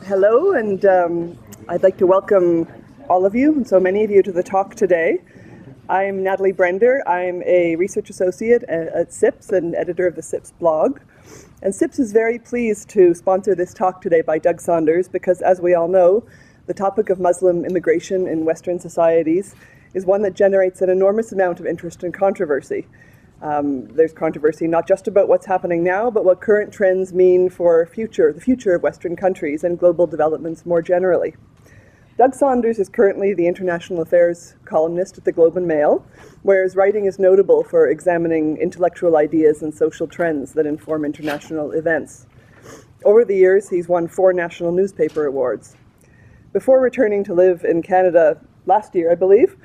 Hello, and I'd like to welcome all of you, and so many of you, to the talk today. I'm Natalie Brender. I'm a research associate at SIPS and editor of the SIPS blog. And SIPS is very pleased to sponsor this talk today by Doug Saunders because, as we all know, the topic of Muslim immigration in Western societies is one that generates an enormous amount of interest and controversy. There's controversy not just about what's happening now, but what current trends mean for the future of Western countries and global developments more generally. Doug Saunders is currently the international affairs columnist at the Globe and Mail, where his writing is notable for examining intellectual ideas and social trends that inform international events. Over the years, he's won 4 national newspaper awards. Before returning to live in Canada last year, I believe,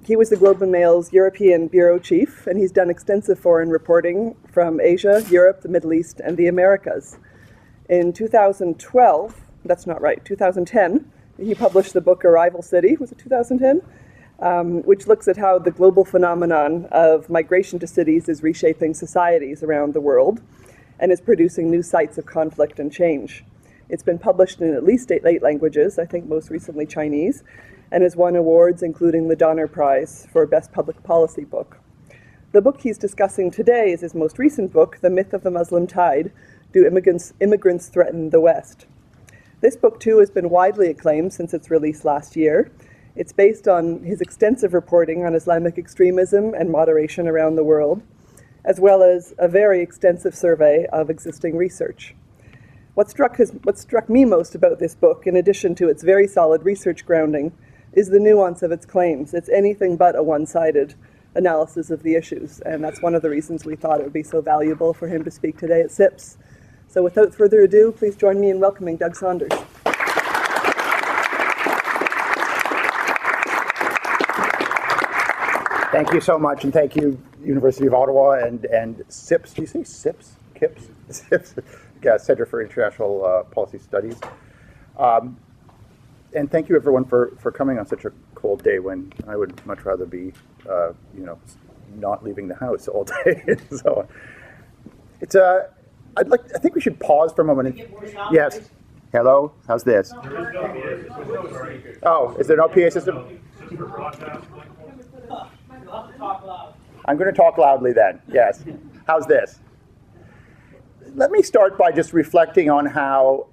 he was the Globe and Mail's European bureau chief, and he's done extensive foreign reporting from Asia, Europe, the Middle East, and the Americas. In 2010, he published the book Arrival City, was it 2010? Which looks at how the global phenomenon of migration to cities is reshaping societies around the world and is producing new sites of conflict and change. It's been published in at least 8 languages, I think most recently Chinese, and has won awards including the Donner Prize for Best Public Policy Book. The book he's discussing today is his most recent book, The Myth of the Muslim Tide: Do Immigrants Threaten the West? This book, too, has been widely acclaimed since its release last year. It's based on his extensive reporting on Islamic extremism and moderation around the world, as well as a very extensive survey of existing research. What struck me most about this book, in addition to its very solid research grounding, is the nuance of its claims. It's anything but a one-sided analysis of the issues, and that's one of the reasons we thought it would be so valuable for him to speak today at SIPS. So without further ado, please join me in welcoming Doug Saunders. Thank you so much, and thank you, University of Ottawa and SIPS. Do you say SIPS? KIPS? SIPS, yeah, Center for International Policy Studies. And thank you, everyone, for coming on such a cold day when I would much rather be, not leaving the house all day. So it's I think we should pause for a moment. Yes. Hello. How's this? Oh, is there no PA system? I'm going to talk loudly then. Yes. How's this? Let me start by just reflecting on how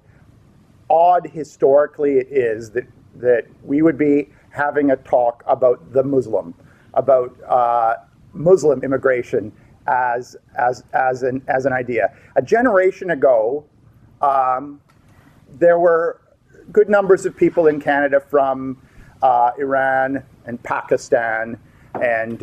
odd historically it is that we would be having a talk about the Muslim, about Muslim immigration as an idea. A generation ago, there were good numbers of people in Canada from Iran and Pakistan and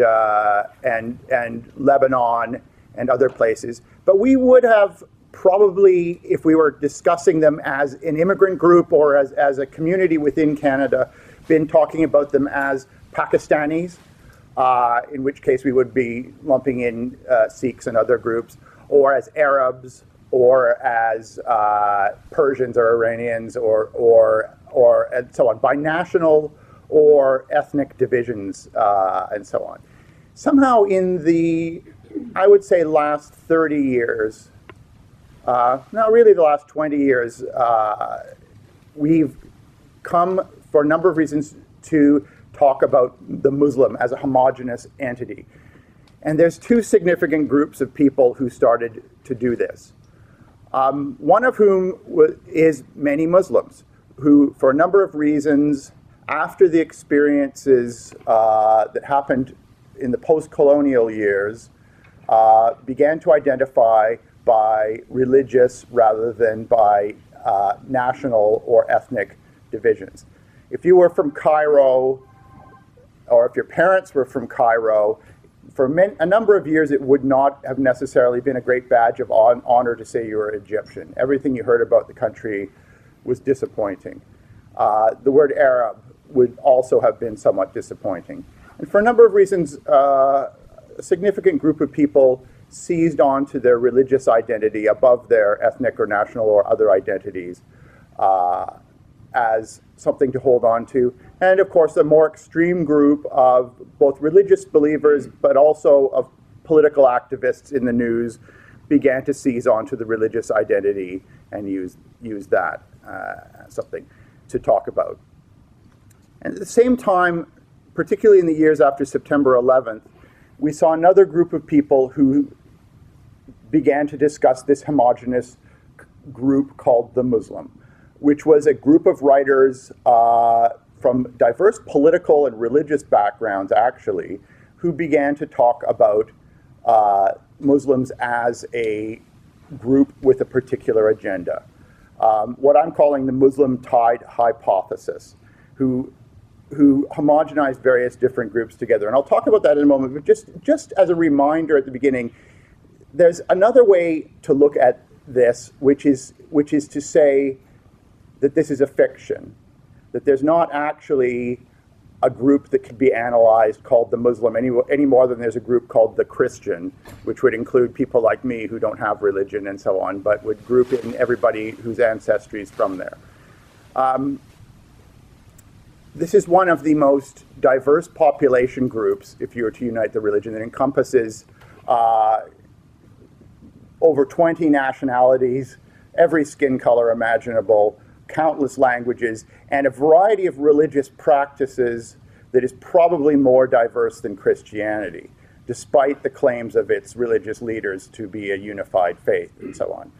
Lebanon and other places, but we would have probably, if we were discussing them as an immigrant group or as a community within Canada, been talking about them as Pakistanis, in which case we would be lumping in Sikhs and other groups, or as Arabs, or as Persians or Iranians, or and so on, by national or ethnic divisions, and so on. Somehow in the, I would say, last 30 years, the last 20 years, we've come, for a number of reasons, to talk about the Muslim as a homogeneous entity. And there's 2 significant groups of people who started to do this. One of whom is many Muslims, who, for a number of reasons, after the experiences that happened in the post-colonial years, began to identify by religious rather than by national or ethnic divisions. If you were from Cairo, or if your parents were from Cairo, for a number of years it would not have necessarily been a great badge of honor to say you were Egyptian. Everything you heard about the country was disappointing. The word Arab would also have been somewhat disappointing. And for a number of reasons, a significant group of people seized onto their religious identity above their ethnic or national or other identities as something to hold on to. And of course, a more extreme group of both religious believers, but also of political activists in the news, began to seize onto the religious identity and use that. something to talk about. And at the same time, particularly in the years after September 11th, we saw another group of people who began to discuss this homogenous group called the Muslim, which was a group of writers from diverse political and religious backgrounds, actually, who began to talk about Muslims as a group with a particular agenda. What I'm calling the Muslim tide hypothesis, who homogenized various different groups together. And I'll talk about that in a moment, but just as a reminder at the beginning, there's another way to look at this, which is to say that this is a fiction, that there's not actually a group that could be analyzed called the Muslim any more than there's a group called the Christian, which would include people like me who don't have religion and so on, but would group in everybody whose ancestry is from there. This is one of the most diverse population groups, if you were to unite the religion, that encompasses over 20 nationalities, every skin color imaginable, countless languages, and a variety of religious practices that is probably more diverse than Christianity, despite the claims of its religious leaders to be a unified faith and so on.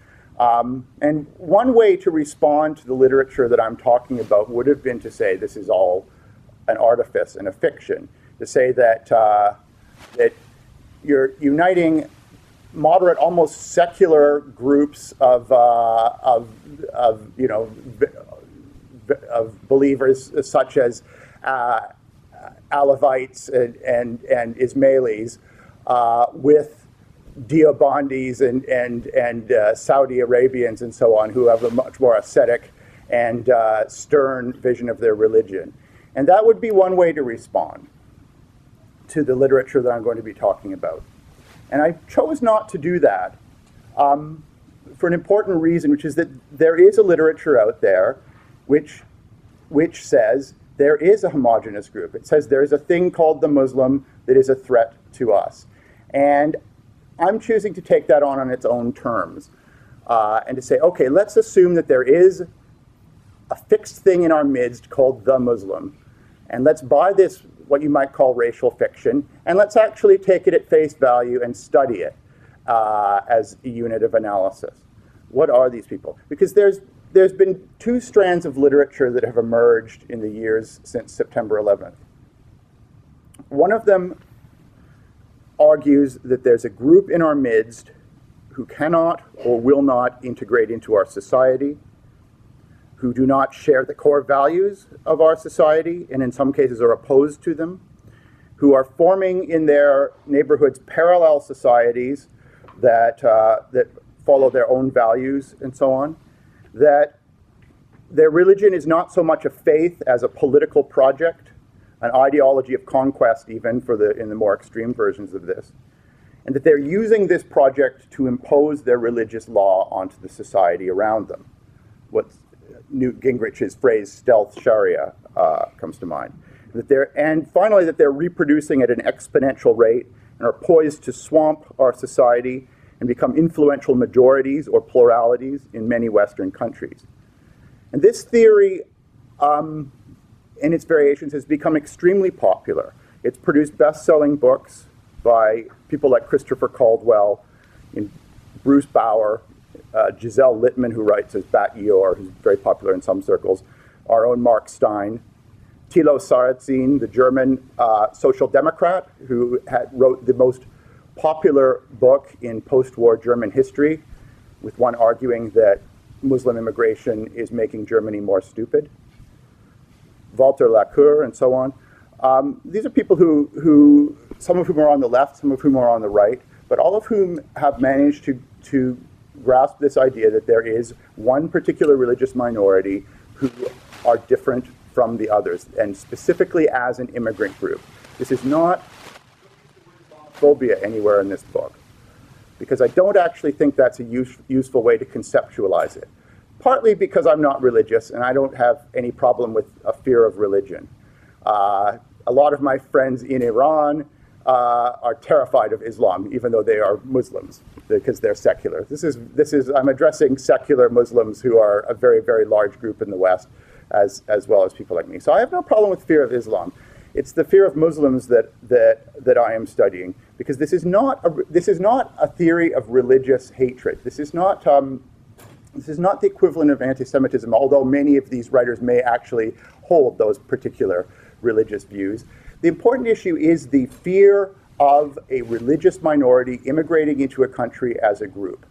And one way to respond to the literature that I'm talking about would have been to say this is all an artifice and a fiction, to say that, that you're uniting moderate, almost secular groups of believers such as Alawites and Ismailis with Deobandis and Saudi Arabians and so on, who have a much more ascetic and stern vision of their religion. And that would be one way to respond to the literature that I'm going to be talking about. And I chose not to do that for an important reason, which is that there is a literature out there which says there is a homogenous group. It says there is a thing called the Muslim that is a threat to us. And I'm choosing to take that on its own terms and to say, okay, let's assume that there is a fixed thing in our midst called the Muslim, and let's buy this, what you might call racial fiction, and let's actually take it at face value and study it as a unit of analysis. What are these people? Because there's been two strands of literature that have emerged in the years since September 11th. One of them argues that there's a group in our midst who cannot or will not integrate into our society, who do not share the core values of our society, and in some cases are opposed to them, who are forming in their neighborhoods parallel societies that follow their own values and so on, that their religion is not so much a faith as a political project, an ideology of conquest even in the more extreme versions of this, and that they're using this project to impose their religious law onto the society around them. What Newt Gingrich's phrase, stealth Sharia, comes to mind. And finally, that they're reproducing at an exponential rate and are poised to swamp our society and become influential majorities or pluralities in many Western countries. And this theory, in its variations, has become extremely popular. It's produced best-selling books by people like Christopher Caldwell, Bruce Bauer, Giselle Littman, who writes as Bat Eor, who's very popular in some circles, our own Mark Stein, Thilo Sarrazin, the German social democrat, who wrote the most popular book in post-war German history, with one arguing that Muslim immigration is making Germany more stupid, Walter Lacour, and so on. These are people who, some of whom are on the left, some of whom are on the right, but all of whom have managed to grasp this idea that there is one particular religious minority who are different from the others, and specifically as an immigrant group. This is not phobia anywhere in this book, because I don't actually think that's a useful way to conceptualize it. Partly because I'm not religious and I don't have any problem with a fear of religion. A lot of my friends in Iran are terrified of Islam, even though they are Muslims, because they're secular. I'm addressing secular Muslims who are a very, very large group in the West, as well as people like me. So I have no problem with fear of Islam. It's the fear of Muslims that I am studying, because this is not a theory of religious hatred. This is not the equivalent of anti-Semitism, although many of these writers may actually hold those particular religious views. The important issue is the fear of a religious minority immigrating into a country as a group.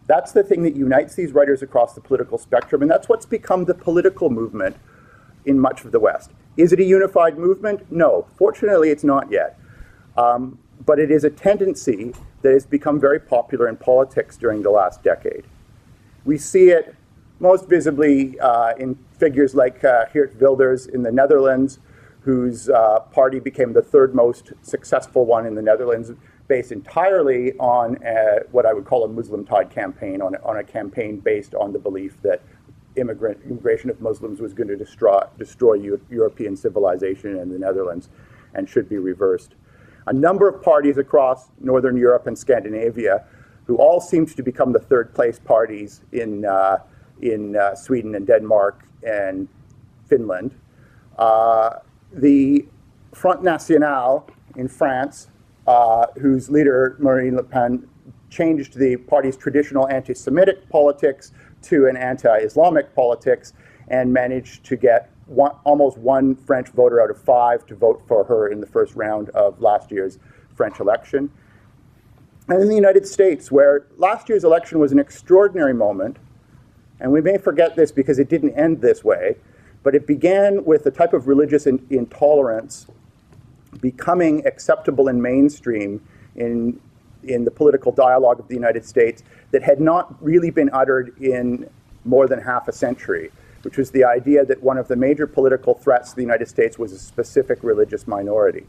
That's the thing that unites these writers across the political spectrum, and that's what's become the political movement in much of the West. Is it a unified movement? No. Fortunately, it's not yet. But it is a tendency that has become very popular in politics during the last decade. We see it most visibly in figures like Geert Wilders in the Netherlands, whose party became the third most successful one in the Netherlands, based entirely on what I would call a Muslim Tide campaign, on a campaign based on the belief that immigration of Muslims was going to destroy European civilization in the Netherlands and should be reversed. A number of parties across Northern Europe and Scandinavia, who all seemed to become the third place parties in Sweden and Denmark and Finland. The Front National in France, whose leader, Marine Le Pen, changed the party's traditional anti-Semitic politics to an anti-Islamic politics and managed to get almost one French voter out of 5 to vote for her in the first round of last year's French election. And in the United States, where last year's election was an extraordinary moment, and we may forget this because it didn't end this way, but it began with a type of religious intolerance becoming acceptable and mainstream in the political dialogue of the United States that had not really been uttered in more than half a century, which was the idea that one of the major political threats to the United States was a specific religious minority.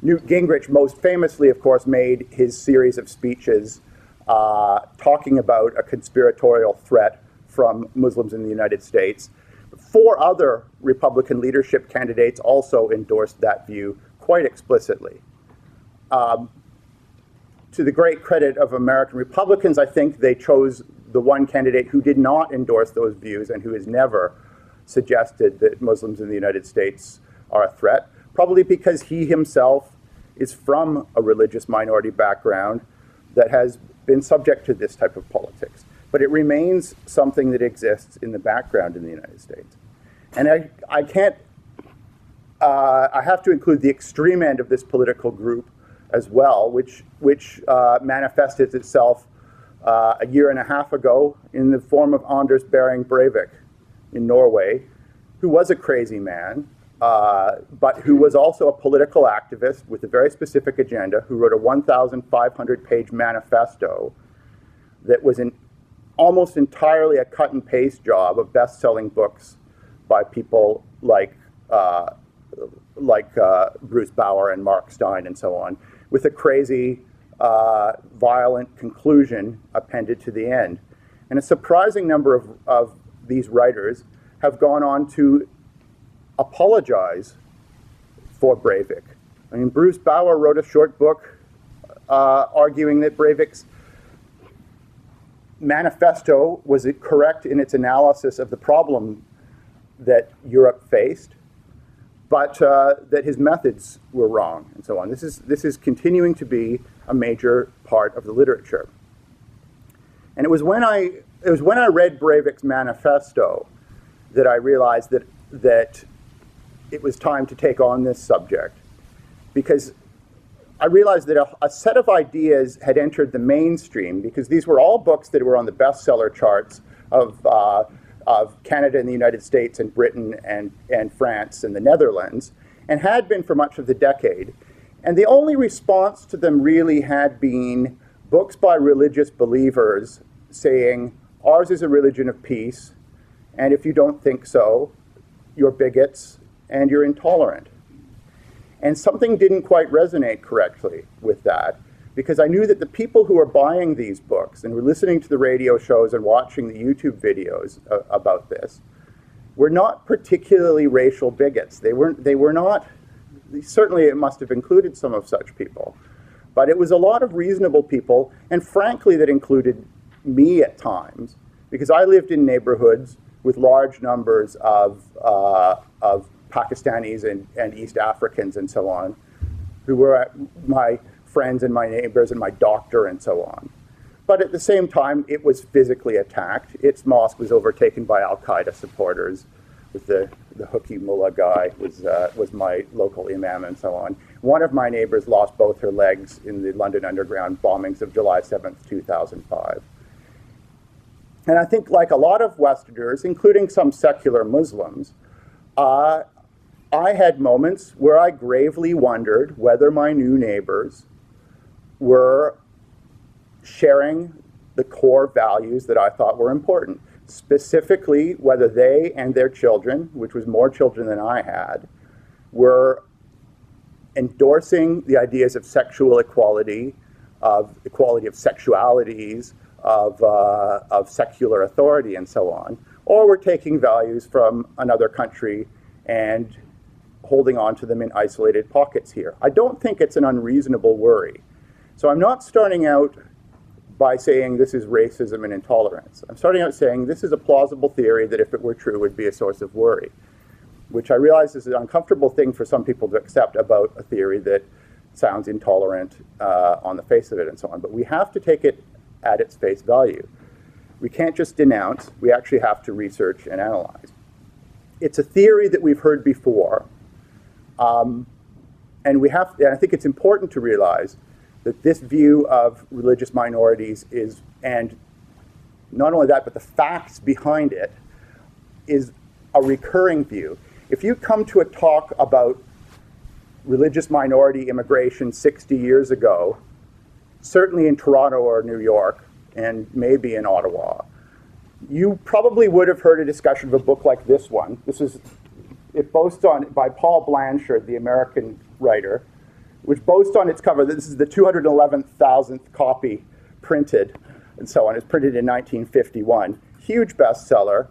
Newt Gingrich most famously, of course, made his series of speeches talking about a conspiratorial threat from Muslims in the United States. 4 other Republican leadership candidates also endorsed that view quite explicitly. To the great credit of American Republicans, I think they chose the one candidate who did not endorse those views and who has never suggested that Muslims in the United States are a threat, probably because he himself is from a religious minority background that has been subject to this type of politics. But it remains something that exists in the background in the United States. And I have to include the extreme end of this political group as well, which manifested itself a year and a half ago in the form of Anders Behring Breivik in Norway, who was a crazy man, but who was also a political activist with a very specific agenda, who wrote a 1,500-page manifesto that was almost entirely a cut and paste job of best-selling books by people like Bruce Bauer and Mark Stein and so on, with a crazy, violent conclusion appended to the end. And a surprising number of these writers have gone on to apologize for Breivik. I mean, Bruce Bauer wrote a short book arguing that Breivik's manifesto was correct in its analysis of the problem that Europe faced, but that his methods were wrong, and so on. This is continuing to be a major part of the literature. And it was when I read Breivik's manifesto that I realized that it was time to take on this subject, because I realized that a set of ideas had entered the mainstream, because these were all books that were on the bestseller charts of Canada and the United States and Britain and France and the Netherlands, and had been for much of the decade. And the only response to them really had been books by religious believers saying, ours is a religion of peace, and if you don't think so, you're bigots and you're intolerant. And something didn't quite resonate correctly with that, because I knew that the people who were buying these books and were listening to the radio shows and watching the YouTube videos about this were not particularly racial bigots. They were not certainly it must have included some of such people. But it was a lot of reasonable people, and frankly, that included me at times, because I lived in neighborhoods with large numbers of Pakistanis and East Africans and so on, who were my friends and my neighbors and my doctor and so on. But at the same time, it was physically attacked. Its mosque was overtaken by Al-Qaeda supporters, with the hooky mullah guy was my local imam and so on. One of my neighbors lost both her legs in the London Underground bombings of July 7th, 2005. And I think, like a lot of Westerners, including some secular Muslims, I had moments where I gravely wondered whether my new neighbors were sharing the core values that I thought were important. Specifically, whether they and their children, which was more children than I had, were endorsing the ideas of sexual equality, of equality of sexualities, of secular authority, and so on, or were taking values from another country and holding on to them in isolated pockets here. I don't think it's an unreasonable worry. So I'm not starting out by saying this is racism and intolerance. I'm starting out saying this is a plausible theory that, if it were true, would be a source of worry, which I realize is an uncomfortable thing for some people to accept about a theory that sounds intolerant on the face of it and so on. But we have to take it at its face value. We can't just denounce, we actually have to research and analyze. It's a theory that we've heard before, and I think it's important to realize that this view of religious minorities is, and not only that, but the facts behind it, is a recurring view. If you come to a talk about religious minority immigration 60 years ago, certainly in Toronto or New York, and maybe in Ottawa, you probably would have heard a discussion of a book like this one. It boasts on, by Paul Blanchard, the American writer, which boasts on its cover that this is the 211,000th copy printed, and so on. It's printed in 1951. Huge bestseller,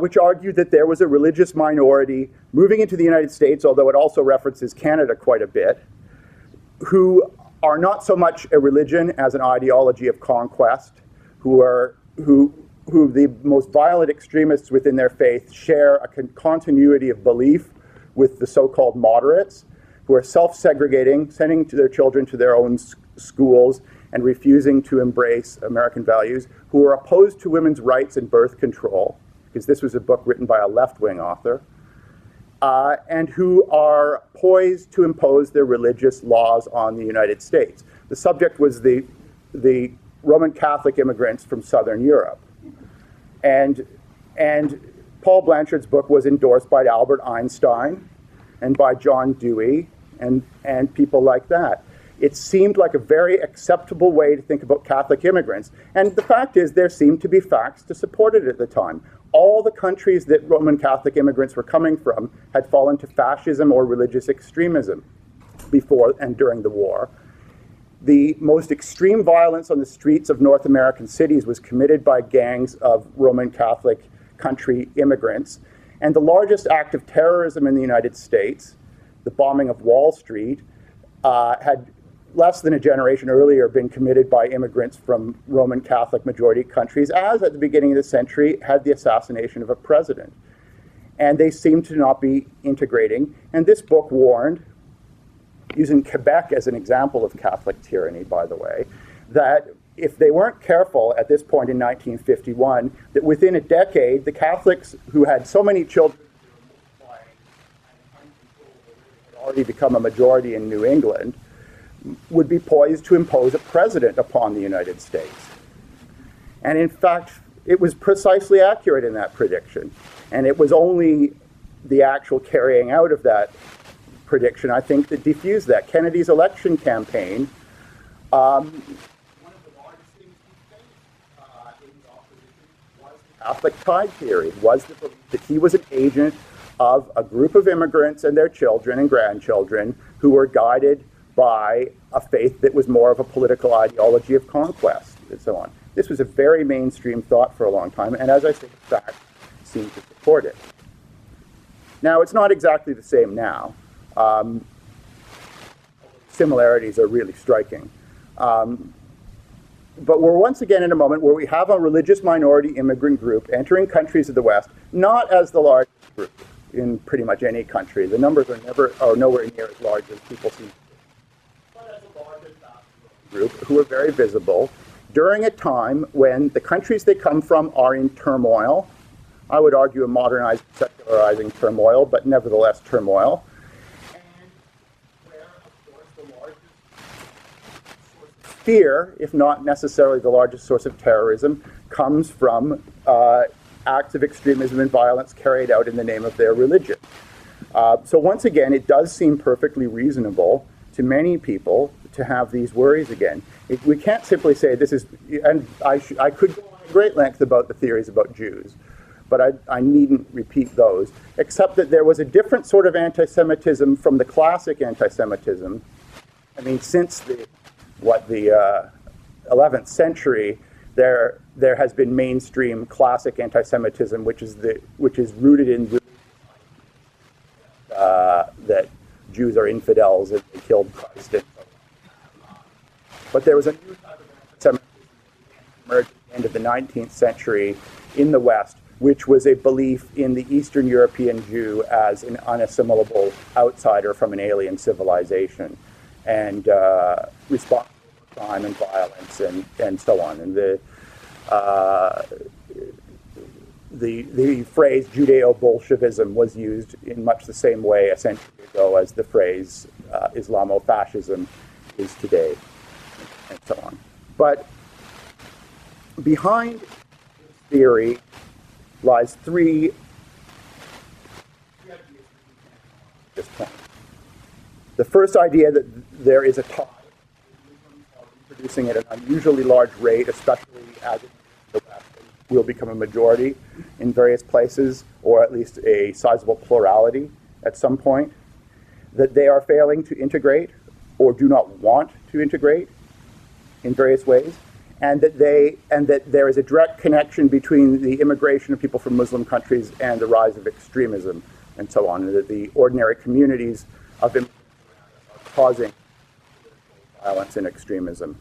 which argued that there was a religious minority moving into the United States, although it also references Canada quite a bit, who are not so much a religion as an ideology of conquest, who the most violent extremists within their faith share a continuity of belief with the so-called moderates, who are self-segregating, sending their children to their own schools and refusing to embrace American values, who are opposed to women's rights and birth control, because this was a book written by a left-wing author, and who are poised to impose their religious laws on the United States. The subject was the Roman Catholic immigrants from Southern Europe. And Paul Blanchard's book was endorsed by Albert Einstein and by John Dewey and people like that. It seemed like a very acceptable way to think about Catholic immigrants. And the fact is, there seemed to be facts to support it at the time. All the countries that Roman Catholic immigrants were coming from had fallen to fascism or religious extremism before and during the war. The most extreme violence on the streets of North American cities was committed by gangs of Roman Catholic country immigrants. And the largest act of terrorism in the United States, the bombing of Wall Street, had less than a generation earlier been committed by immigrants from Roman Catholic majority countries, as at the beginning of the century had the assassination of a president. And they seemed to not be integrating. And this book warned, using Quebec as an example of Catholic tyranny, by the way, that if they weren't careful at this point in 1951, that within a decade, the Catholics who had so many children had already become a majority in New England, would be poised to impose a president upon the United States. And in fact, it was precisely accurate in that prediction. And it was only the actual carrying out of that prediction, I think, that diffused that. Kennedy's election campaign, one of the largest things he faced in the opposition was the Catholic tide theory, was the belief that he was an agent of a group of immigrants and their children and grandchildren who were guided by a faith that was more of a political ideology of conquest, and so on. This was a very mainstream thought for a long time, and as I say, the facts seem to support it. Now, it's not exactly the same now. similarities are really striking. But we're once again in a moment where we have a religious minority immigrant group entering countries of the West, not as the largest group in pretty much any country. The numbers are nowhere near as large as people see. But as the largest group who are very visible during a time when the countries they come from are in turmoil. I would argue a modernizing, secularizing turmoil, but nevertheless turmoil. Fear, if not necessarily the largest source of terrorism, comes from acts of extremism and violence carried out in the name of their religion. So once again, it does seem perfectly reasonable to many people to have these worries again. We can't simply say this is, and I could go on at great length about the theories about Jews, but I needn't repeat those, except that there was a different sort of anti-Semitism from the classic anti-Semitism. I mean, since the 11th century, there has been mainstream classic anti-Semitism, which is rooted in that Jews are infidels and they killed Christ. But there was a new type of anti-Semitism that emerged at the end of the 19th century in the West, which was a belief in the Eastern European Jew as an unassimilable outsider from an alien civilization, and responsible for crime and violence and so on. And the phrase Judeo-Bolshevism was used in much the same way a century ago as the phrase Islamo-fascism is today, and so on. But behind this theory lies three ideas at this point. The first idea that there is a tide producing at an unusually large rate, especially as the West will become a majority in various places, or at least a sizable plurality at some point, that they are failing to integrate or do not want to integrate in various ways, and that there is a direct connection between the immigration of people from Muslim countries and the rise of extremism and so on, and that the ordinary communities of immigrants are causing violence and extremism.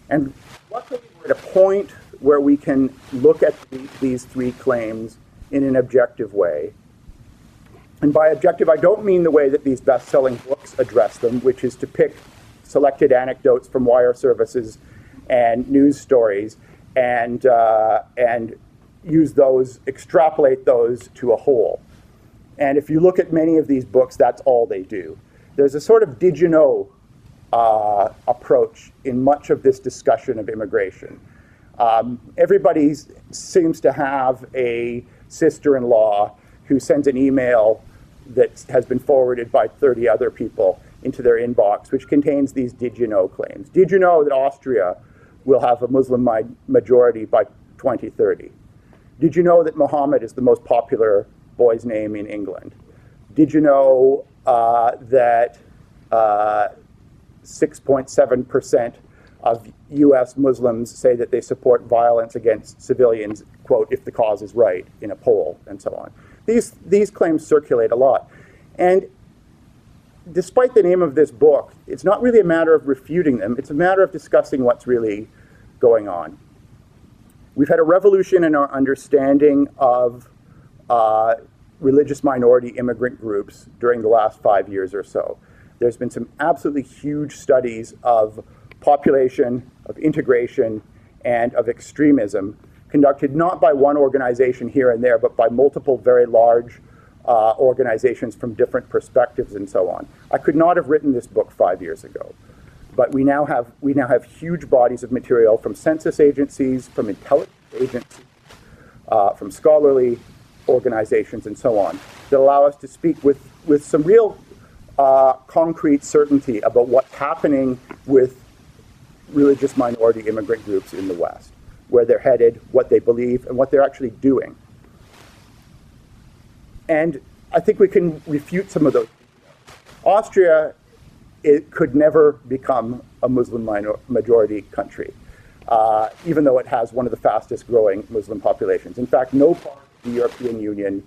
And luckily we're at a point where we can look at these three claims in an objective way. And by objective, I don't mean the way that these best-selling books address them, which is to pick selected anecdotes from wire services and news stories and use those, extrapolate those to a whole. And if you look at many of these books, that's all they do. There's a sort of did you know approach in much of this discussion of immigration. Everybody seems to have a sister-in-law who sends an email that has been forwarded by 30 other people into their inbox, which contains these did you know claims. Did you know that Austria will have a Muslim majority by 2030? Did you know that Mohammed is the most popular boy's name in England? Did you know that 6.7% of US Muslims say that they support violence against civilians, quote, if the cause is right, in a poll, and so on. These claims circulate a lot. And despite the name of this book, it's not really a matter of refuting them, it's a matter of discussing what's really going on. We've had a revolution in our understanding of religious minority immigrant groups during the last 5 years or so. There's been some absolutely huge studies of population, of integration, and of extremism conducted not by one organization here and there, but by multiple very large organizations from different perspectives and so on. I could not have written this book 5 years ago, but we now have huge bodies of material from census agencies, from intelligence agencies, from scholarly organizations and so on, that allow us to speak with some real concrete certainty about what's happening with religious minority immigrant groups in the West, where they're headed, what they believe, and what they're actually doing. And I think we can refute some of those. Austria, it could never become a Muslim majority country, even though it has one of the fastest growing Muslim populations. In fact, no part of the European Union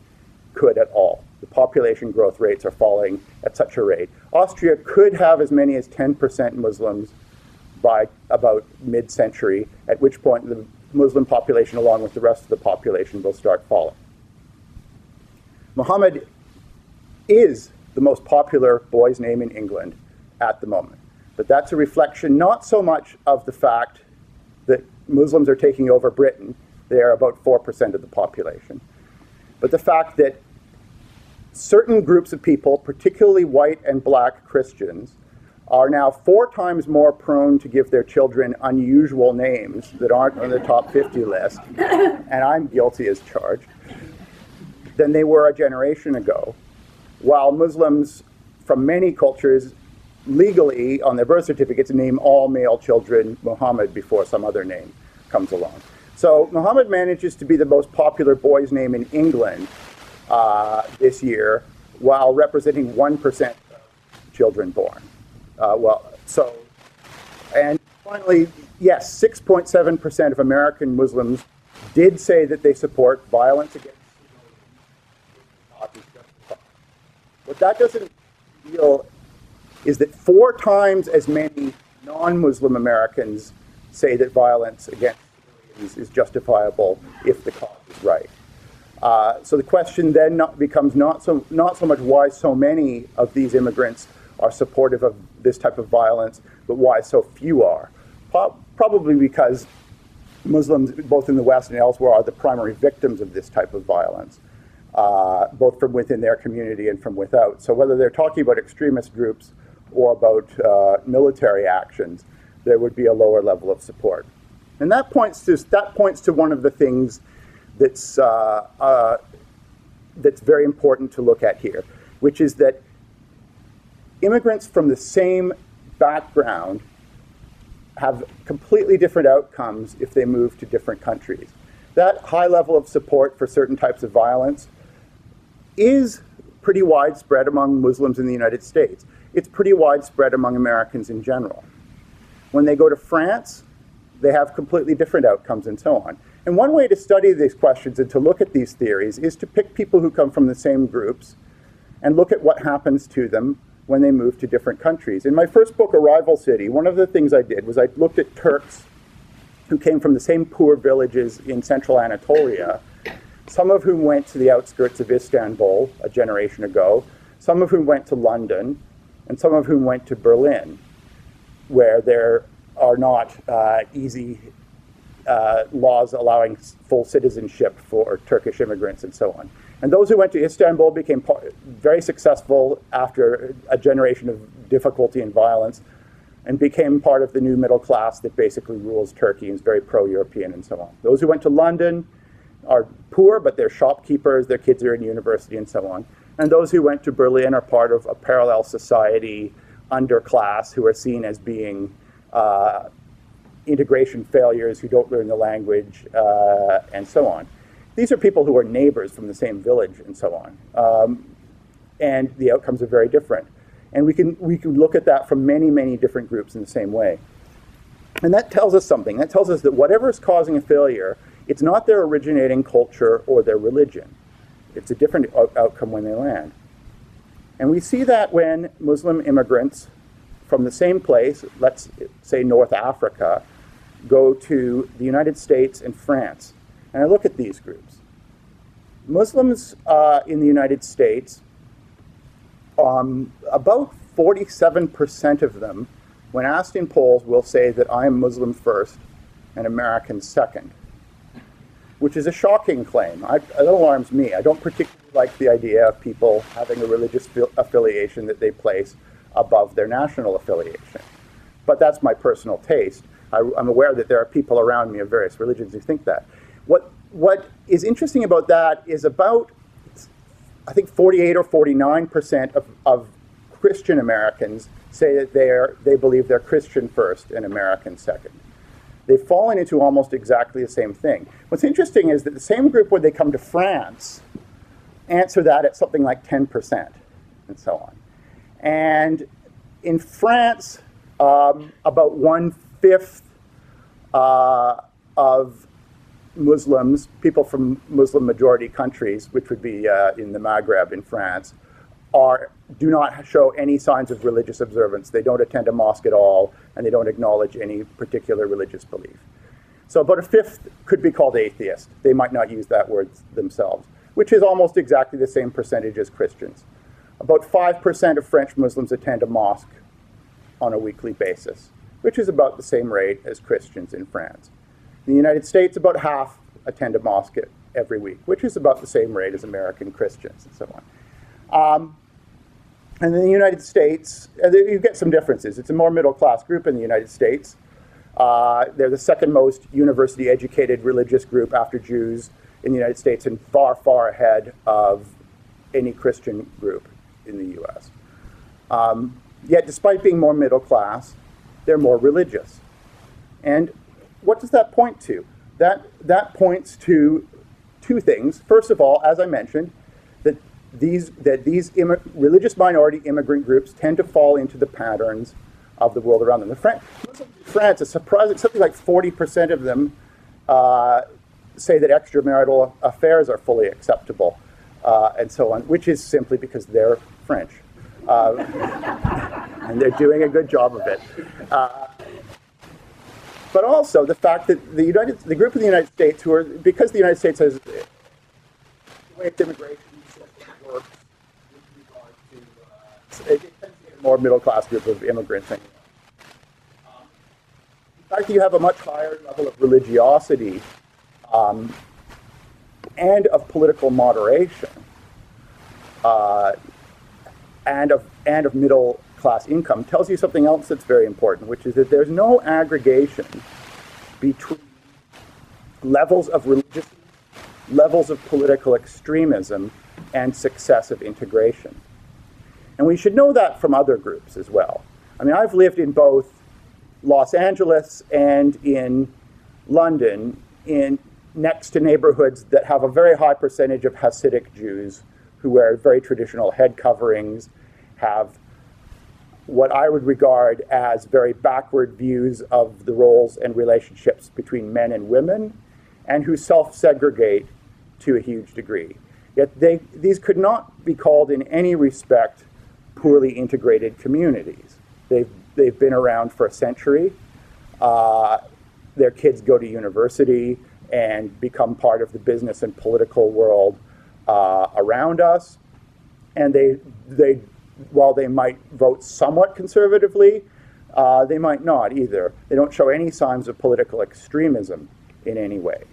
could at all. The population growth rates are falling at such a rate. Austria could have as many as 10% Muslims by about mid-century, at which point the Muslim population, along with the rest of the population, will start falling. Muhammad is the most popular boy's name in England at the moment. But that's a reflection not so much of the fact that Muslims are taking over Britain. They are about 4% of the population. But the fact that certain groups of people, particularly white and black Christians, are now 4 times more prone to give their children unusual names that aren't on the top 50 list, and I'm guilty as charged, than they were a generation ago, while Muslims from many cultures legally on their birth certificates name all male children Muhammad before some other name comes along. So Muhammad manages to be the most popular boy's name in England this year, while representing 1% of children born. And finally, yes, 6.7% of American Muslims did say that they support violence against civilians. What that doesn't reveal is that 4 times as many non-Muslim Americans say that violence against civilians is justifiable if the cause is right. So the question then becomes not so much why so many of these immigrants are supportive of this type of violence, but why so few are. Probably because Muslims, both in the West and elsewhere, are the primary victims of this type of violence, both from within their community and from without. So whether they're talking about extremist groups or about military actions, there would be a lower level of support. And that points to one of the things that's very important to look at here, which is that immigrants from the same background have completely different outcomes if they move to different countries. That high level of support for certain types of violence is pretty widespread among Muslims in the United States. It's pretty widespread among Americans in general. When they go to France, they have completely different outcomes and so on. And one way to study these questions and to look at these theories is to pick people who come from the same groups and look at what happens to them when they move to different countries. In my first book, Arrival City, one of the things I did was I looked at Turks who came from the same poor villages in central Anatolia, some of whom went to the outskirts of Istanbul a generation ago, some of whom went to London, and some of whom went to Berlin, where there are not easy laws allowing full citizenship for Turkish immigrants and so on. And those who went to Istanbul became very successful after a generation of difficulty and violence, and became part of the new middle class that basically rules Turkey and is very pro-European and so on. Those who went to London are poor, but they're shopkeepers, their kids are in university and so on. And those who went to Berlin are part of a parallel society underclass who are seen as being integration failures, who don't learn the language, and so on. These are people who are neighbors from the same village and so on. And the outcomes are very different. And we can look at that from many, many different groups in the same way. And that tells us something. That tells us that whatever is causing a failure, it's not their originating culture or their religion. It's a different outcome when they land. And we see that when Muslim immigrants from the same place, let's say North Africa, go to the United States and France. And I look at these groups. Muslims in the United States, about 47% of them, when asked in polls, will say that I am Muslim first and American second, which is a shocking claim. It alarms me. I don't particularly like the idea of people having a religious affiliation that they place above their national affiliation. But that's my personal taste. I'm aware that there are people around me of various religions who think that. What is interesting about that is about, I think 48 or 49% of Christian Americans say that they believe they're Christian first and American second. They've fallen into almost exactly the same thing. What's interesting is that the same group when they come to France answer that at something like 10% and so on. And in France, about 1/5 of Muslims, people from Muslim majority countries, which would be in the Maghreb in France, do not show any signs of religious observance. They don't attend a mosque at all, and they don't acknowledge any particular religious belief. So about a fifth could be called atheist. They might not use that word themselves, which is almost exactly the same percentage as Christians. About 5% of French Muslims attend a mosque on a weekly basis, which is about the same rate as Christians in France. In the United States, about half attend a mosque every week, which is about the same rate as American Christians and so on. And in the United States, you get some differences. It's a more middle-class group in the United States. They're the second most university-educated religious group after Jews in the United States, and far, far ahead of any Christian group in the US. Yet, despite being more middle-class, they're more religious. And what does that point to? That points to two things. First of all, as I mentioned, that these religious minority immigrant groups tend to fall into the patterns of the world around them. France is surprising, something like 40% of them say that extramarital affairs are fully acceptable, and so on, which is simply because they're French. And they're doing a good job of it. But also the fact that the group of the United States, because the United States has the way its immigration system works with regard to, it tends to be a more middle-class group of immigrants. The fact that you have a much higher level of religiosity and of political moderation and of middle-class income tells you something else that's very important, which is that there's no aggregation between levels of religious, levels of political extremism, and success of integration. And we should know that from other groups as well. I mean, I've lived in both Los Angeles and in London, next to neighborhoods that have a very high percentage of Hasidic Jews who wear very traditional head coverings, have what I would regard as very backward views of the roles and relationships between men and women, and who self-segregate to a huge degree. Yet these could not be called in any respect poorly integrated communities. They've been around for a century. Their kids go to university and become part of the business and political world around us. And they while they might vote somewhat conservatively, they might not either. They don't show any signs of political extremism in any way.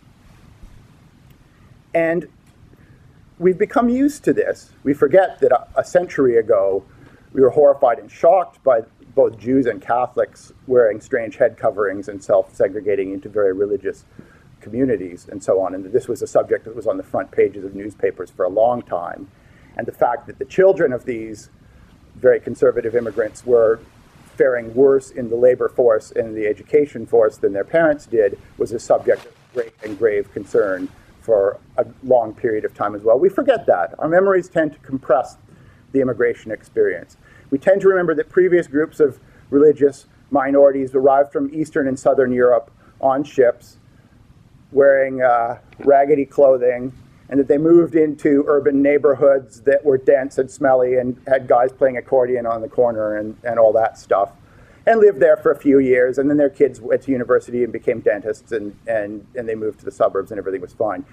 And we've become used to this. We forget that a century ago, we were horrified and shocked by both Jews and Catholics wearing strange head coverings and self-segregating into very religious communities and so on. And this was a subject that was on the front pages of newspapers for a long time. And the fact that the children of these very conservative immigrants were faring worse in the labor force and the education force than their parents did was a subject of great and grave concern for a long period of time as well. We forget that. Our memories tend to compress the immigration experience. We tend to remember that previous groups of religious minorities arrived from Eastern and Southern Europe on ships, wearing raggedy clothing, and that they moved into urban neighborhoods that were dense and smelly and had guys playing accordion on the corner and all that stuff, and lived there for a few years, and then their kids went to university and became dentists, and they moved to the suburbs and everything was fine.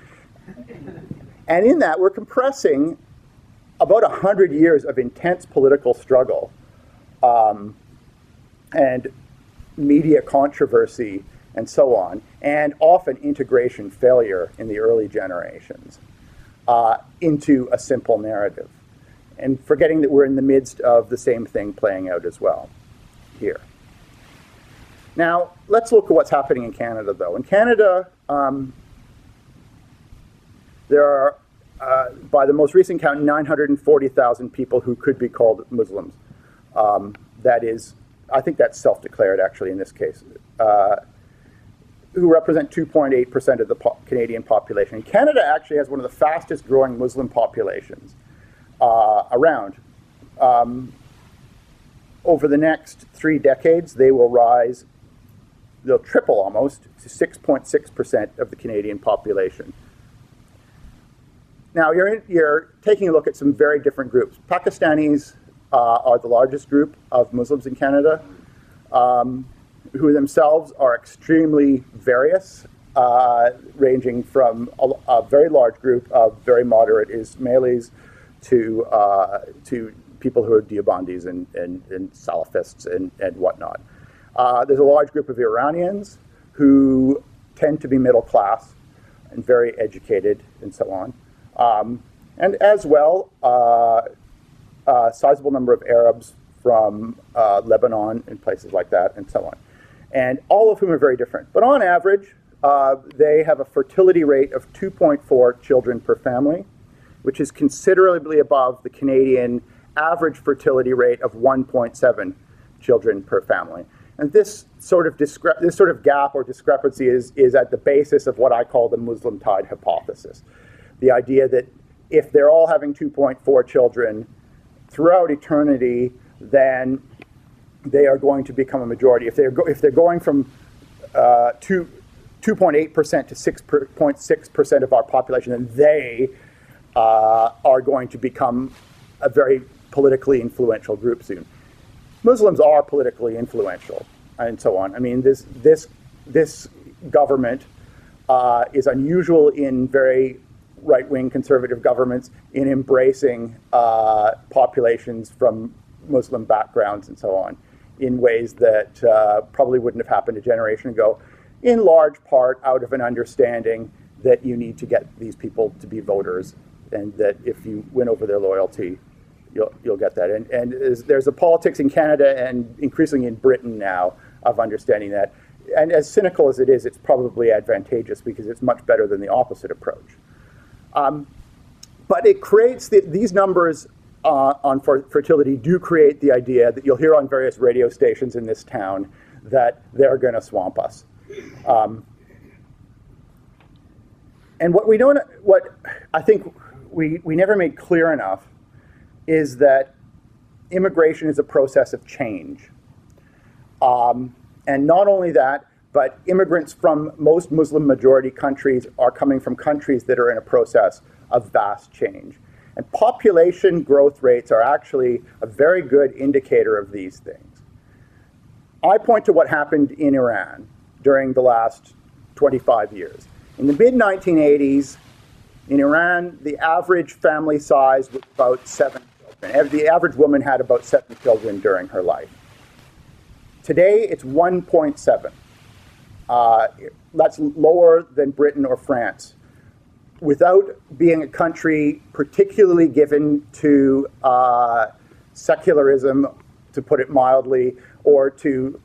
And in that, we're compressing about 100 years of intense political struggle and media controversy and so on, and often integration failure in the early generations into a simple narrative, and forgetting that we're in the midst of the same thing playing out as well here. Now, let's look at what's happening in Canada, though. In Canada, there are, by the most recent count, 940,000 people who could be called Muslims. That is, I think that's self-declared, actually, in this case, who represent 2.8% of the Canadian population. Canada actually has one of the fastest growing Muslim populations around. Over the next 3 decades, they will rise. they'll triple almost to 6.6% of the Canadian population. Now, you're taking a look at some very different groups. Pakistanis are the largest group of Muslims in Canada, who themselves are extremely various, ranging from a very large group of very moderate Ismailis to people who are Deobandis and Salafists and whatnot. There's a large group of Iranians who tend to be middle class and very educated and so on. And as well, a sizable number of Arabs from Lebanon and places like that and so on. And all of whom are very different. But on average, they have a fertility rate of 2.4 children per family, which is considerably above the Canadian average fertility rate of 1.7 children per family. And this sort of gap or discrepancy is at the basis of what I call the Muslim tide hypothesis. The idea that if they're all having 2.4 children throughout eternity, then they are going to become a majority. If they're going from 2.8% to 6.6% of our population, then they are going to become a very politically influential group soon. Muslims are politically influential, and so on. I mean, this government is unusual in very right-wing conservative governments in embracing populations from Muslim backgrounds and so on in ways that probably wouldn't have happened a generation ago, in large part out of an understanding that you need to get these people to be voters, and that if you win over their loyalty, you'll get that. And there's a politics in Canada and increasingly in Britain now of understanding that. And as cynical as it is, it's probably advantageous because it's much better than the opposite approach. But it creates these numbers on fertility do create the idea that you'll hear on various radio stations in this town that they're going to swamp us. And what I think we never made clear enough is that immigration is a process of change. And not only that, but immigrants from most Muslim majority countries are coming from countries that are in a process of vast change. And population growth rates are actually a very good indicator of these things. I point to what happened in Iran during the last 25 years. In the mid-1980s, in Iran, the average family size was about 7 children. The average woman had about 7 children during her life. Today, it's 1.7. That's lower than Britain or France, without being a country particularly given to secularism, to put it mildly, or to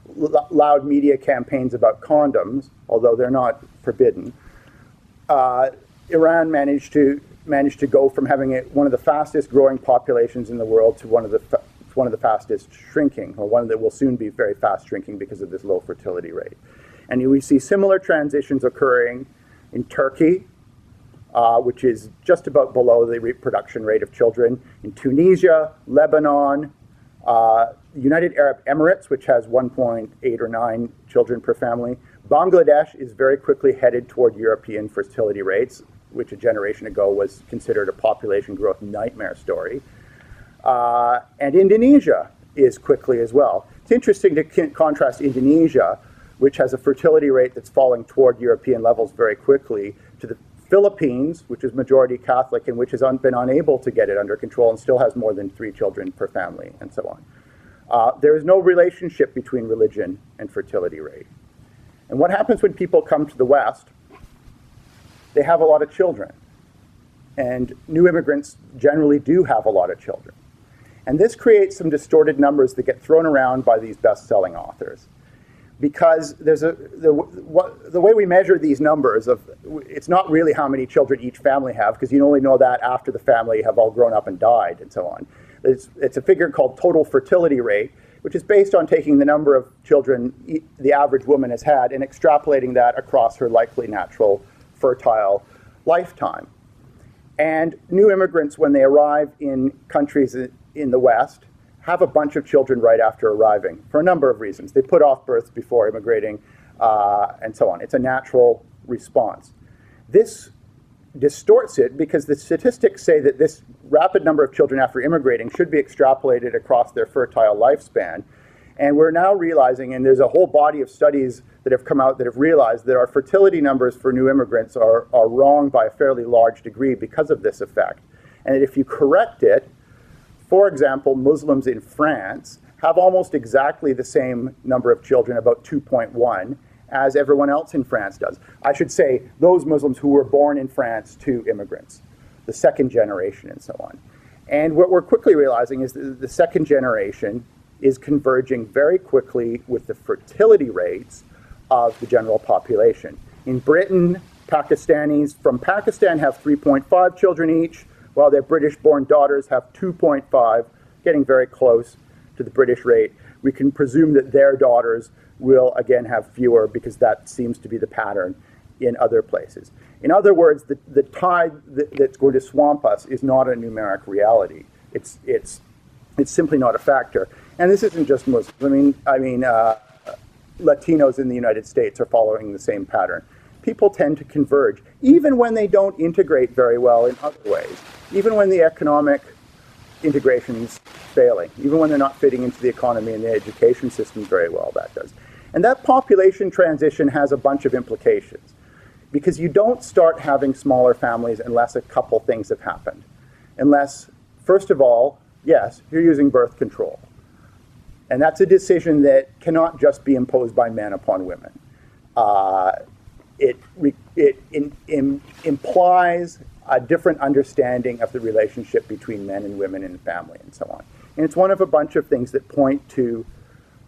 loud media campaigns about condoms, although they're not forbidden. Iran managed to go from having one of the fastest growing populations in the world to one of the fastest shrinking, or one that will soon be very fast shrinking because of this low fertility rate. And we see similar transitions occurring in Turkey, which is just about below the reproduction rate of children, in Tunisia, Lebanon, United Arab Emirates, which has 1.8 or 9 children per family. Bangladesh is very quickly headed toward European fertility rates, which a generation ago was considered a population growth nightmare story. And Indonesia is quickly as well. It's interesting to contrast Indonesia, which has a fertility rate that's falling toward European levels very quickly, to the Philippines, which is majority Catholic and which has been unable to get it under control and still has more than 3 children per family, and so on. There is no relationship between religion and fertility rate. And what happens when people come to the West? They have a lot of children. And new immigrants generally do have a lot of children. And this creates some distorted numbers that get thrown around by these best-selling authors. Because the way we measure these numbers, it's not really how many children each family have, because you only know that after the family have all grown up and died and so on. It's a figure called total fertility rate, which is based on taking the number of children the average woman has had and extrapolating that across her likely natural fertile lifetime. And new immigrants, when they arrive in countries in the West, have a bunch of children right after arriving for a number of reasons. They put off births before immigrating. and so on. It's a natural response. This distorts it because the statistics say that this rapid number of children after immigrating should be extrapolated across their fertile lifespan. And we're now realizing, and there's a whole body of studies that have come out that have realized that our fertility numbers for new immigrants are wrong by a fairly large degree because of this effect. And if you correct it, for example, Muslims in France have almost exactly the same number of children, about 2.1, as everyone else in France does. I should say those Muslims who were born in France to immigrants, the second generation and so on. And what we're quickly realizing is that the second generation is converging very quickly with the fertility rates of the general population. In Britain, Pakistanis from Pakistan have 3.5 children each, while their British-born daughters have 2.5, getting very close to the British rate. We can presume that their daughters will again have fewer because that seems to be the pattern in other places. In other words, the tide that's going to swamp us is not a numeric reality. It's simply not a factor. And this isn't just Muslims. I mean, Latinos in the United States are following the same pattern. People tend to converge, even when they don't integrate very well in other ways, even when the economic integration's failing, even when they're not fitting into the economy and the education system very well, that does. And that population transition has a bunch of implications, because you don't start having smaller families unless a couple things have happened. Unless, first of all, yes, you're using birth control. And that's a decision that cannot just be imposed by men upon women. It implies a different understanding of the relationship between men and women in family and so on. And it's one of a bunch of things that point to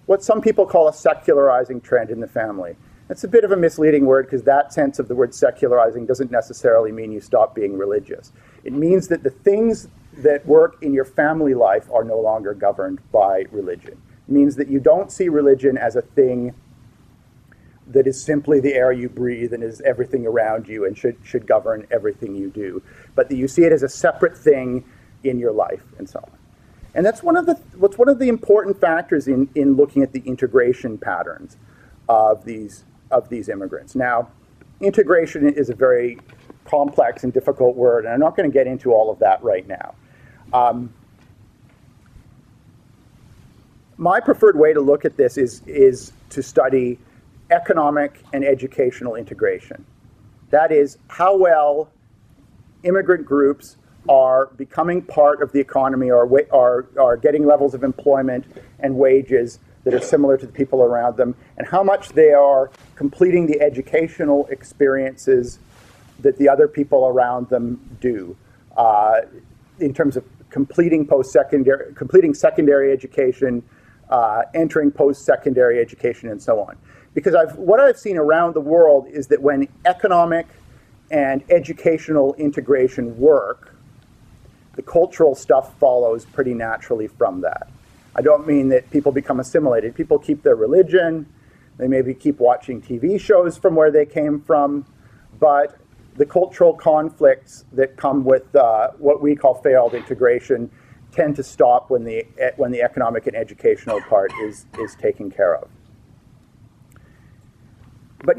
what some people call a secularizing trend in the family. It's a bit of a misleading word because that sense of the word secularizing doesn't necessarily mean you stop being religious. It means that the things that work in your family life are no longer governed by religion. It means that you don't see religion as a thing that is simply the air you breathe and is everything around you and should govern everything you do, but that you see it as a separate thing in your life and so on. And that's one of the important factors in looking at the integration patterns of these immigrants. Now, integration is a very complex and difficult word, and I'm not going to get into all of that right now. My preferred way to look at this is to study economic and educational integration. That is, how well immigrant groups are becoming part of the economy or are getting levels of employment and wages that are similar to the people around them, and how much they are completing the educational experiences that the other people around them do in terms of completing secondary education, entering post-secondary education, and so on. Because what I've seen around the world is that when economic and educational integration work, the cultural stuff follows pretty naturally from that. I don't mean that people become assimilated. People keep their religion. They maybe keep watching TV shows from where they came from. But the cultural conflicts that come with what we call failed integration tend to stop when the economic and educational part is taken care of. But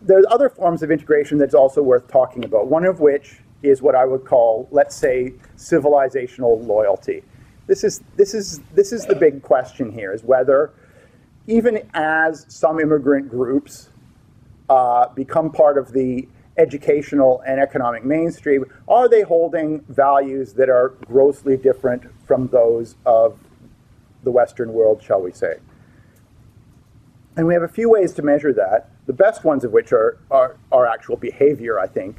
there's other forms of integration that's also worth talking about, one of which is what I would call, let's say, civilizational loyalty. This is the big question here, is whether, even as some immigrant groups become part of the educational and economic mainstream, are they holding values that are grossly different from those of the Western world, shall we say? And we have a few ways to measure that, the best ones of which are actual behavior, I think.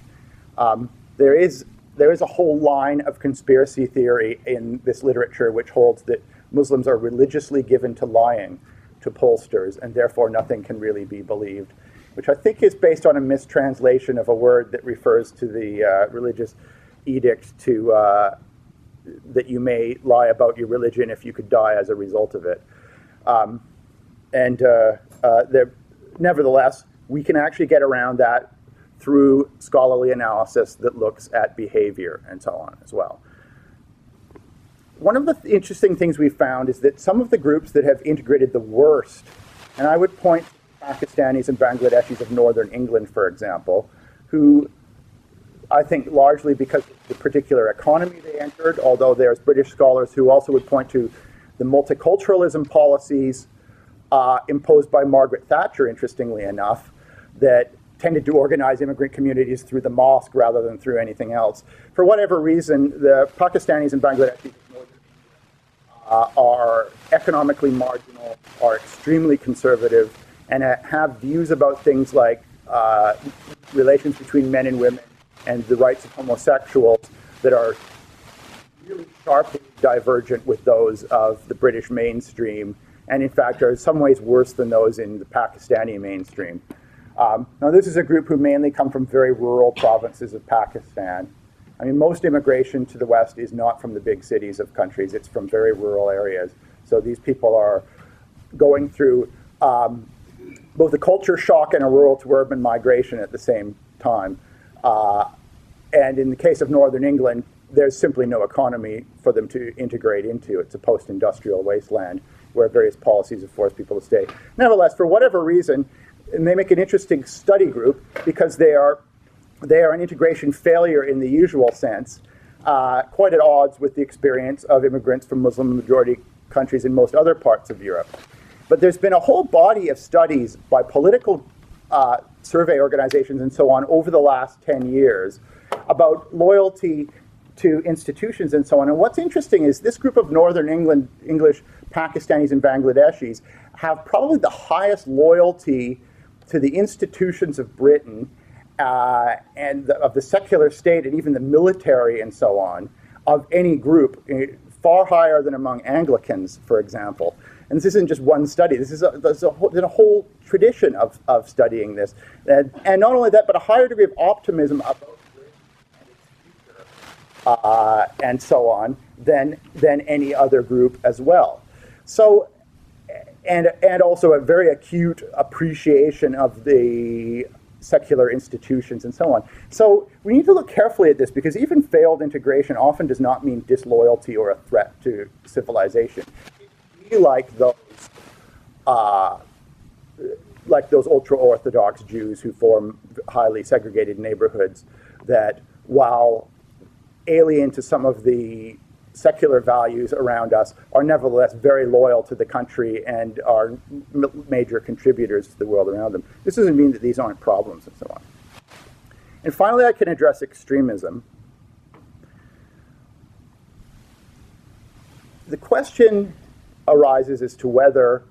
There is a whole line of conspiracy theory in this literature which holds that Muslims are religiously given to lying to pollsters, and therefore nothing can really be believed, which I think is based on a mistranslation of a word that refers to the religious edict that you may lie about your religion if you could die as a result of it. Nevertheless, we can actually get around that through scholarly analysis that looks at behavior and so on as well. One of the interesting things we found is that some of the groups that have integrated the worst, and I would point Pakistanis and Bangladeshis of northern England, for example, who I think largely because of the particular economy they entered, although there's British scholars who also would point to the multiculturalism policies imposed by Margaret Thatcher, interestingly enough, that tended to organize immigrant communities through the mosque rather than through anything else. For whatever reason, the Pakistanis and Bangladeshis are economically marginal, are extremely conservative, and have views about things like relations between men and women and the rights of homosexuals that are really sharply divergent with those of the British mainstream, and in fact are in some ways worse than those in the Pakistani mainstream. Now this is a group who mainly come from very rural provinces of Pakistan. I mean, most immigration to the West is not from the big cities of countries, it's from very rural areas. So these people are going through both a culture shock and a rural to urban migration at the same time. And in the case of Northern England, there's simply no economy for them to integrate into. It's a post-industrial wasteland where various policies have forced people to stay. Nevertheless, for whatever reason, and they make an interesting study group because they are an integration failure in the usual sense, quite at odds with the experience of immigrants from Muslim majority countries in most other parts of Europe. But there's been a whole body of studies by political survey organizations and so on over the last 10 years about loyalty to institutions and so on. And what's interesting is this group of Northern English, Pakistanis and Bangladeshis have probably the highest loyalty to the institutions of Britain and of the secular state and even the military and so on of any group, far higher than among Anglicans, for example. And this isn't just one study. There's a whole tradition of studying this. And not only that, but a higher degree of optimism about Britain and its future and so on than any other group as well. So, and also a very acute appreciation of the secular institutions and so on. So we need to look carefully at this because even failed integration often does not mean disloyalty or a threat to civilization. Be like those ultra-Orthodox Jews who form highly segregated neighborhoods that, while alien to some of the secular values around us, are nevertheless very loyal to the country and are major contributors to the world around them. This doesn't mean that these aren't problems and so on. And finally, I can address extremism. The question arises as to whether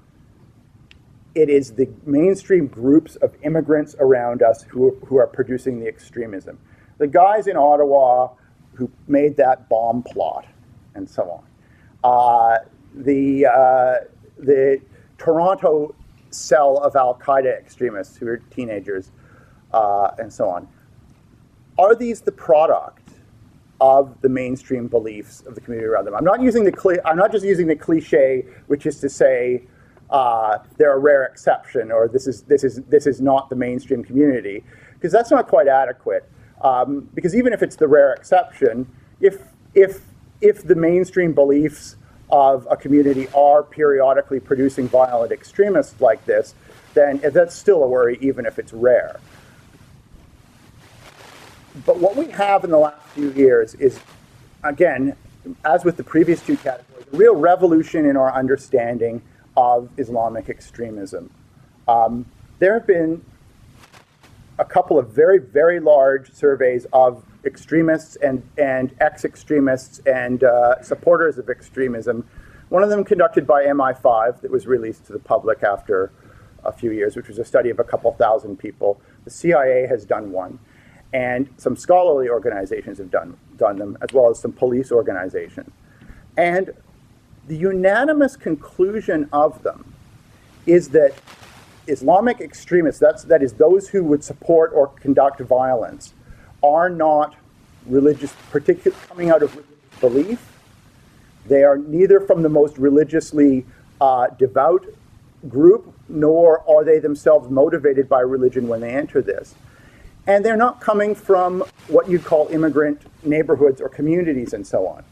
it is the mainstream groups of immigrants around us who are producing the extremism. The guys in Ottawa who made that bomb plot and so on. The Toronto cell of Al-Qaeda extremists who are teenagers and so on. Are these the product of the mainstream beliefs of the community around them? I'm not just using the cliche, which is to say they're a rare exception, or this is not the mainstream community, because that's not quite adequate. Because even if it's the rare exception, if the mainstream beliefs of a community are periodically producing violent extremists like this, then that's still a worry, even if it's rare. But what we have in the last few years is, again, as with the previous two categories, a real revolution in our understanding of Islamic extremism. There have been a couple of very, very large surveys of extremists and ex-extremists and supporters of extremism. One of them conducted by MI5 that was released to the public after a few years, which was a study of a couple thousand people. The CIA has done one, and some scholarly organizations have done them, as well as some police organizations. And the unanimous conclusion of them is that Islamic extremists, that is those who would support or conduct violence, are not religious, particularly coming out of religious belief. They are neither from the most religiously devout group, nor are they themselves motivated by religion when they enter this. And they're not coming from what you'd call immigrant neighborhoods or communities and so on.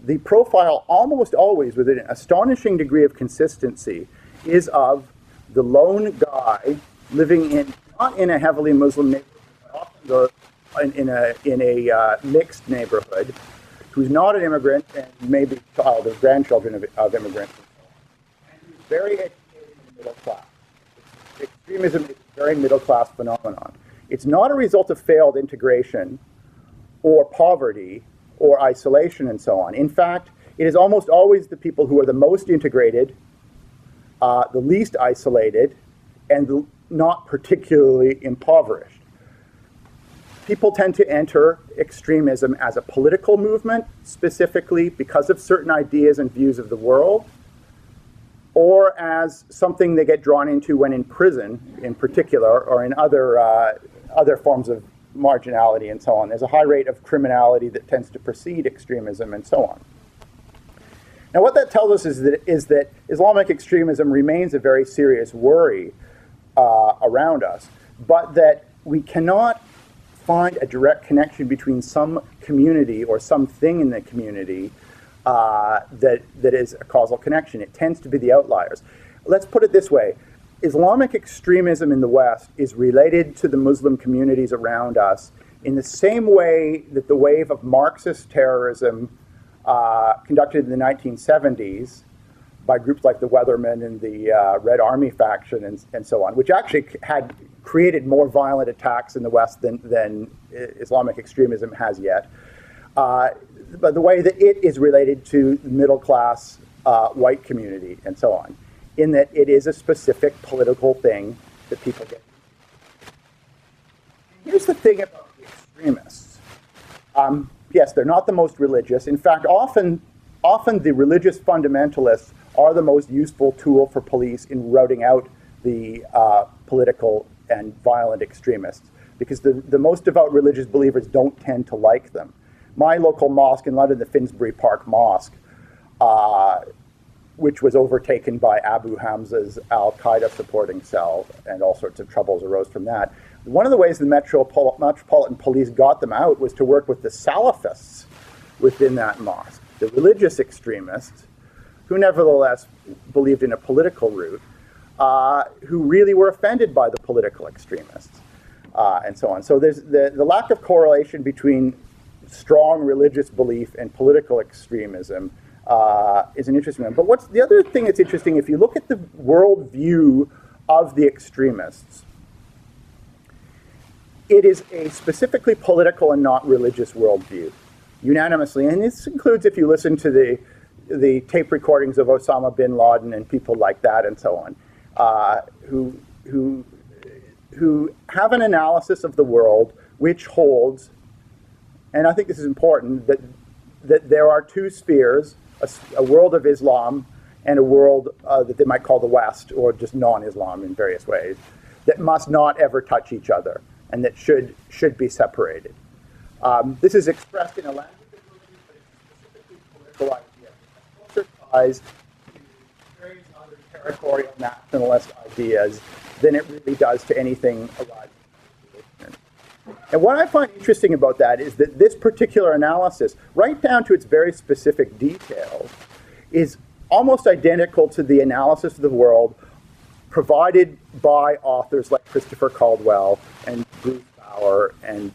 The profile almost always, with an astonishing degree of consistency, is of the lone guy living not in a heavily Muslim neighborhood, but often in a mixed neighborhood, who's not an immigrant and maybe child or grandchildren of immigrants, and who's very educated in the middle class. Extremism is a very middle class phenomenon. It's not a result of failed integration or poverty or isolation and so on. In fact, it is almost always the people who are the most integrated, the least isolated, and not particularly impoverished. People tend to enter extremism as a political movement, specifically because of certain ideas and views of the world, or as something they get drawn into when in prison, in particular, or in other forms of marginality and so on. There's a high rate of criminality that tends to precede extremism and so on. Now, what that tells us is that Islamic extremism remains a very serious worry around us, but that we cannot find a direct connection between some community or something in the community that is a causal connection. It tends to be the outliers. Let's put it this way. Islamic extremism in the West is related to the Muslim communities around us in the same way that the wave of Marxist terrorism conducted in the 1970s by groups like the Weathermen and the Red Army faction and so on, which actually had created more violent attacks in the West than Islamic extremism has yet. But the way that it is related to the middle class white community and so on, in that it is a specific political thing that people get. Here's the thing about the extremists. Yes, they're not the most religious. In fact, often the religious fundamentalists are the most useful tool for police in rooting out the political and violent extremists, because the most devout religious believers don't tend to like them. My local mosque in London, the Finsbury Park Mosque, which was overtaken by Abu Hamza's al-Qaeda supporting cell, and all sorts of troubles arose from that. One of the ways the Metropolitan Police got them out was to work with the Salafists within that mosque, the religious extremists, who nevertheless believed in a political route, who really were offended by the political extremists, and so on. So there's the lack of correlation between strong religious belief and political extremism is an interesting one. But what's the other thing that's interesting, if you look at the worldview of the extremists, it is a specifically political and not religious worldview, unanimously. And this includes, if you listen to the tape recordings of Osama bin Laden and people like that and so on, who have an analysis of the world which holds, and I think this is important, that there are two spheres, a world of Islam and a world that they might call the West, or just non-Islam in various ways, that must not ever touch each other and that should be separated. This is expressed in a language of religion, but it's specifically political idea. Closer ties to various other territorial nationalist ideas than it really does to anything arising. And what I find interesting about that is that this particular analysis, right down to its very specific details, is almost identical to the analysis of the world provided by authors like Christopher Caldwell and Bruce Bauer and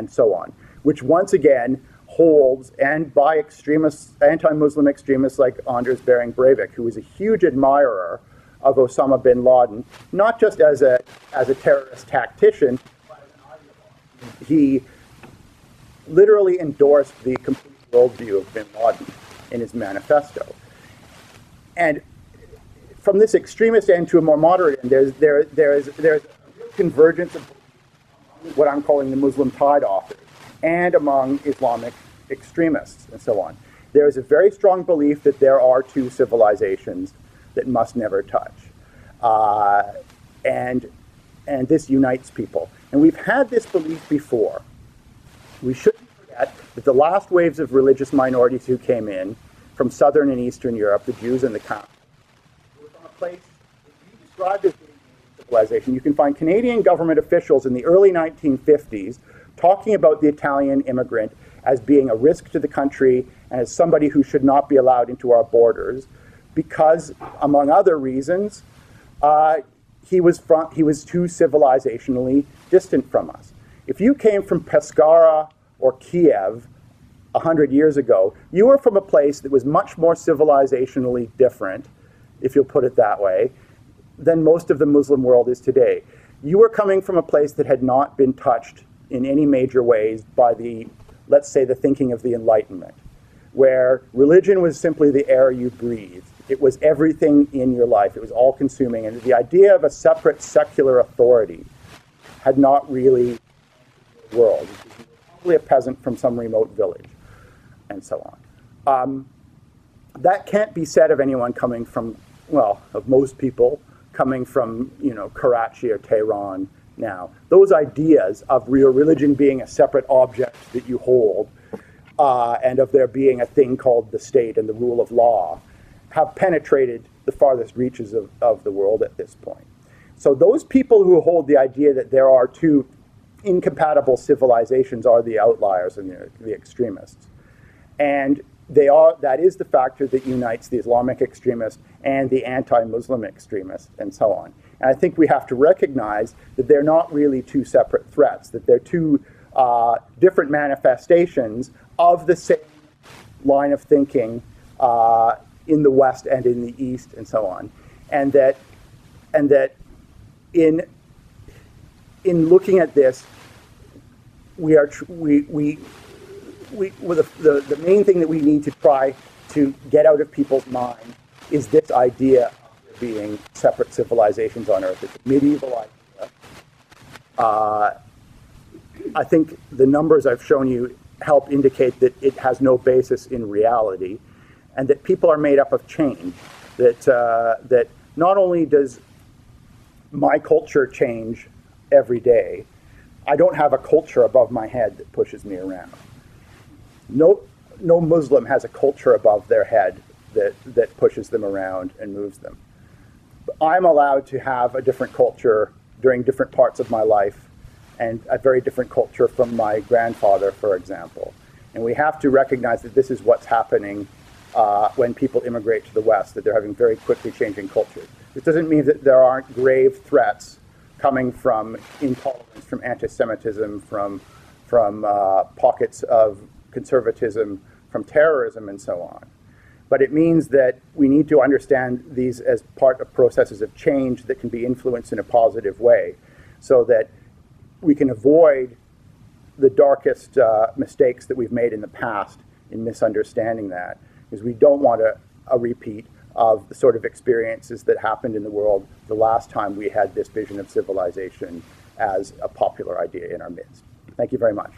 so on, which once again holds, and by extremists, anti-Muslim extremists like Anders Behring Breivik, who is a huge admirer of Osama bin Laden, not just as a terrorist tactician, but as an ideologue. He literally endorsed the complete worldview of bin Laden in his manifesto. And from this extremist end to a more moderate end, there is a real convergence of what I'm calling the Muslim Tide authors and among Islamic extremists and so on. There is a very strong belief that there are two civilizations that must never touch. And this unites people. And we've had this belief before. We shouldn't forget that the last waves of religious minorities who came in from Southern and Eastern Europe, the Jews and the Copts, were from a place that you described as being a civilization. You can find Canadian government officials in the early 1950s talking about the Italian immigrant as being a risk to the country and as somebody who should not be allowed into our borders because, among other reasons, he was too civilizationally distant from us. If you came from Pescara or Kiev 100 years ago, you were from a place that was much more civilizationally different, if you'll put it that way, than most of the Muslim world is today. You were coming from a place that had not been touched in any major ways by the, let's say, the thinking of the Enlightenment, where religion was simply the air you breathed. It was everything in your life. It was all-consuming. And the idea of a separate secular authority had not really the world. Probably a peasant from some remote village, and so on. That can't be said of anyone coming from, well, of most people coming from, Karachi or Tehran now. Those ideas of real religion being a separate object that you hold, and of there being a thing called the state and the rule of law, have penetrated the farthest reaches of the world at this point. So those people who hold the idea that there are two incompatible civilizations are the outliers and the extremists. And that is the factor that unites the Islamic extremists and the anti-Muslim extremists and so on. And I think we have to recognize that they're not really two separate threats, that they're two different manifestations of the same line of thinking in the West and in the East and so on. And that in looking at this, the main thing that we need to try to get out of people's mind is this idea of there being separate civilizations on Earth. It's a medieval idea. I think the numbers I've shown you help indicate that it has no basis in reality, and that people are made up of change. That not only does my culture change every day, I don't have a culture above my head that pushes me around. No Muslim has a culture above their head that pushes them around and moves them. I'm allowed to have a different culture during different parts of my life, and a very different culture from my grandfather, for example. And we have to recognize that this is what's happening when people immigrate to the West, that they're having very quickly changing cultures. This doesn't mean that there aren't grave threats coming from intolerance, from anti-Semitism, from pockets of conservatism, from terrorism, and so on. But it means that we need to understand these as part of processes of change that can be influenced in a positive way, so that we can avoid the darkest mistakes that we've made in the past in misunderstanding that, because we don't want a repeat of the sort of experiences that happened in the world the last time we had this vision of civilization as a popular idea in our midst. Thank you very much.